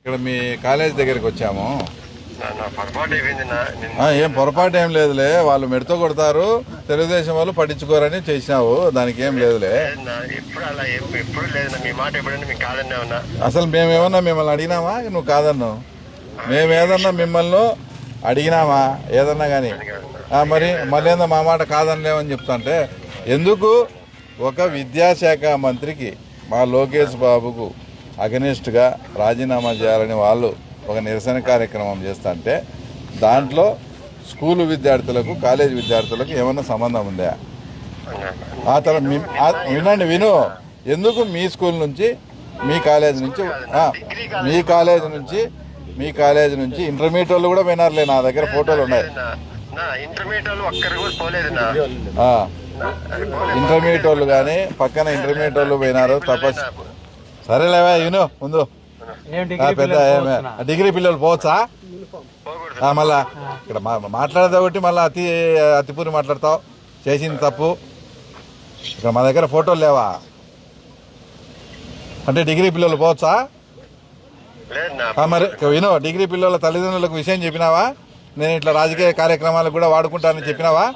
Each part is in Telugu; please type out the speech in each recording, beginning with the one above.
ఇక్కడ మీ కాలేజ్ దగ్గరికి వచ్చాము. ఏం పొరపాటు ఏం లేదులే, వాళ్ళు మెడతో కొడతారు, తెలుగుదేశం వాళ్ళు పట్టించుకోరని చేసినావు, దానికి ఏం లేదులే. అసలు మేమేమన్నా మిమ్మల్ని అడిగినామా నువ్వు కాదన్నావు? మేమేదన్నా మిమ్మల్ని అడిగినామా ఏదన్నా కానీ? మరి మళ్ళీ ఏందో మా మాట కాదనిలేమని చెప్తాంటే ఎందుకు? ఒక విద్యాశాఖ మంత్రికి మా లోకేష్ బాబుకు అగెనిస్ట్గా రాజీనామా చేయాలని వాళ్ళు ఒక నిరసన కార్యక్రమం చేస్తుంటే దాంట్లో స్కూలు విద్యార్థులకు కాలేజీ విద్యార్థులకు ఏమన్నా సంబంధం ఉందా? ఆ తర్వాత విను, ఎందుకు మీ స్కూల్ నుంచి మీ కాలేజ్ నుంచి మీ కాలేజ్ నుంచి ఇంటర్మీడియట్ వాళ్ళు కూడా వినారులే, నా దగ్గర ఫోటోలు ఉన్నాయి. ఇంటర్మీడియట్ వాళ్ళు కానీ పక్కన ఇంటర్మీడియట్ వాళ్ళు పోయినారు తపస్సు. సరేలేవా విను, ముందు పెద్ద డిగ్రీ పిల్లలు పోవచ్చా? మళ్ళా ఇక్కడ మాట్లాడేది ఒకటి, మళ్ళీ అతిపూరి మాట్లాడతావు, చేసింది తప్పు. ఇక్కడ మా దగ్గర ఫోటోలు లేవా? అంటే డిగ్రీ పిల్లలు పోవచ్చా? మరి విను, డిగ్రీ పిల్లల తల్లిదండ్రులకు విషయం చెప్పినావా? నేను ఇట్లా రాజకీయ కార్యక్రమాలకు కూడా వాడుకుంటానని చెప్పినావా?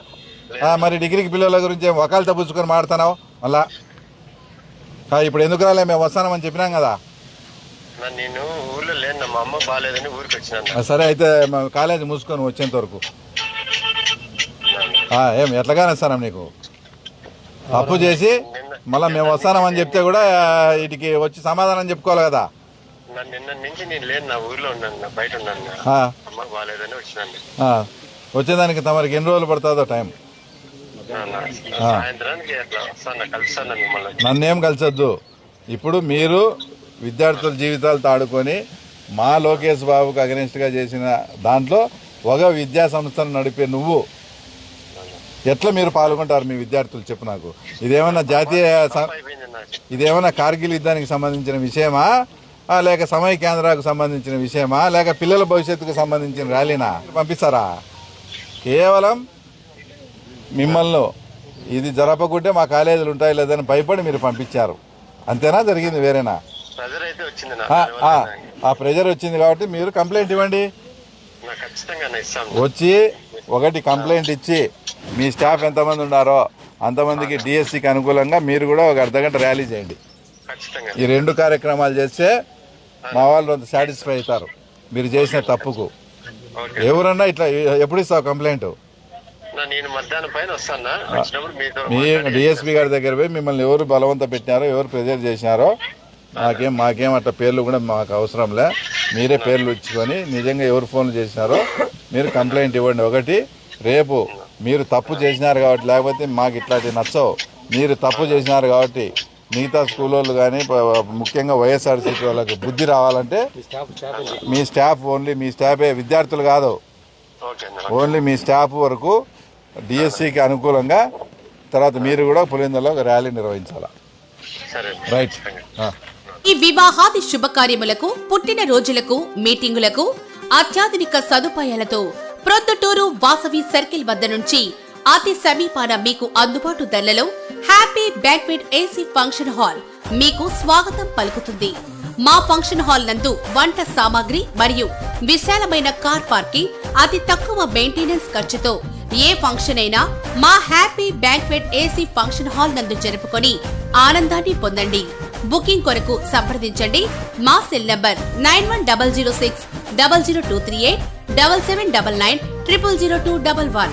మరి డిగ్రీకి పిల్లల గురించి వకాలు తప్పుచుకొని మాడుతున్నావు మళ్ళా. ఇప్పుడు ఎందుకు రాలే, మేము వస్తామని చెప్పినాం కదా. నేను ఊర్లో లేను, మా అమ్మ బాగాలేదని ఊరికి వచ్చిన. సరే అయితే కాలేజీ మూసుకొని వచ్చేంత వరకు ఏం ఎట్లాగానే వస్తాను నీకు? తప్పు చేసి మళ్ళీ మేము వస్తామని చెప్తే కూడా వీటికి వచ్చి సమాధానం చెప్పుకోవాలి కదా. నిన్న నుంచి నేను లేను, నా ఊర్లో ఉన్నాను, బయట ఉన్నాను, అమ్మ బాగాలేదని వచ్చినాను. వచ్చేదానికి తమరికి ఎన్ని రోజులు పడుతుందో టైం? సాయంత్రానికి కలుస్తాను మిమ్మల్ని. నన్నేం కలిసొద్దు. ఇప్పుడు మీరు విద్యార్థుల జీవితాలతో ఆడుకొని మా లోకేష్ బాబుకు అగెనిస్ట్గా చేసిన దాంట్లో ఒక విద్యా సంస్థను నడిపే నువ్వు ఎట్లా మీరు పాల్గొంటారు మీ విద్యార్థులు? చెప్పు నాకు. ఇదేమన్నా కార్గిల్ యుద్ధానికి సంబంధించిన విషయమా, లేక సమయ కేంద్రాలకు సంబంధించిన విషయమా, లేక పిల్లల భవిష్యత్తుకు సంబంధించిన ర్యాలీనా? పంపిస్తారా? కేవలం మిమ్మల్ని ఇది జరపకుంటే మా కాలేజీలు ఉంటాయి లేదని భయపడి మీరు పంపించారు, అంతేనా? జరిగింది వేరేనా? ఆ ప్రెజర్ వచ్చింది కాబట్టి మీరు కంప్లైంట్ ఇవ్వండి. వచ్చి ఒకటి కంప్లైంట్ ఇచ్చి మీ స్టాఫ్ ఎంతమంది ఉన్నారో అంతమందికి డిఎస్సికి అనుకూలంగా మీరు కూడా ఒక అర్ధగంట ర్యాలీ చేయండి. ఈ రెండు కార్యక్రమాలు చేస్తే మా వాళ్ళు అంత సాటిస్ఫై అవుతారు మీరు చేసిన తప్పుకు. ఎవరన్నా ఇట్లా ఎప్పుడు ఇస్తావు కంప్లైంట్? మీ డిఎస్పీ గారి దగ్గర పోయి మిమ్మల్ని ఎవరు బలవంత పెట్టినారో, ఎవరు ప్రెజర్ చేసినారో మాకేం అట్లా పేర్లు కూడా మాకు అవసరంలే. మీరే పేర్లు ఇచ్చుకొని నిజంగా ఎవరు ఫోన్లు చేసినారో మీరు కంప్లైంట్ ఇవ్వండి. ఒకటి, రేపు మీరు తప్పు చేసినారు కాబట్టి, లేకపోతే మాకు ఇట్లాంటివి నచ్చవు. మీరు తప్పు చేసినారు కాబట్టి మిగతా స్కూల్ వాళ్ళు కానీ ముఖ్యంగా వైఎస్ఆర్సీపీ వాళ్ళకి బుద్ధి రావాలంటే మీ స్టాఫ్, ఓన్లీ మీ స్టాఫే, విద్యార్థులు కాదు, ఓన్లీ మీ స్టాఫ్ వరకు డిఎస్సికి అనుకూలంగా తర్వాత మీరు కూడా పులిందలో ఒక ర్యాలీ నిర్వహించాలా. రైట్. ఈ వివాహాది శుభకార్యములకు, పుట్టిన రోజులకు, మీటింగులకు అత్యాధునిక సదుపాయాలతో ప్రొద్దుటూరు వాసవి సర్కిల్ వద్ద నుంచి అతి సమీపాన మీకు అందుబాటు ధరలలో happy banquet AC function hall మీకు స్వాగతం పలుకుతుంది. మా ఫంక్షన్ హాల్ నందు వంట సామాగ్రి మరియు విశాలమైన కార్ పార్కింగ్, అతి తక్కువ మెయింటెనెన్స్ ఖర్చుతో ఏ ఫంక్షన్ అయినా మా happy banquet AC function hall నందు జరుపుకొని ఆనందాన్ని పొందండి. బుకింగ్ కొరకు సంప్రదించండి. మా సెల్ నంబర్ 9100600238 7799 000211.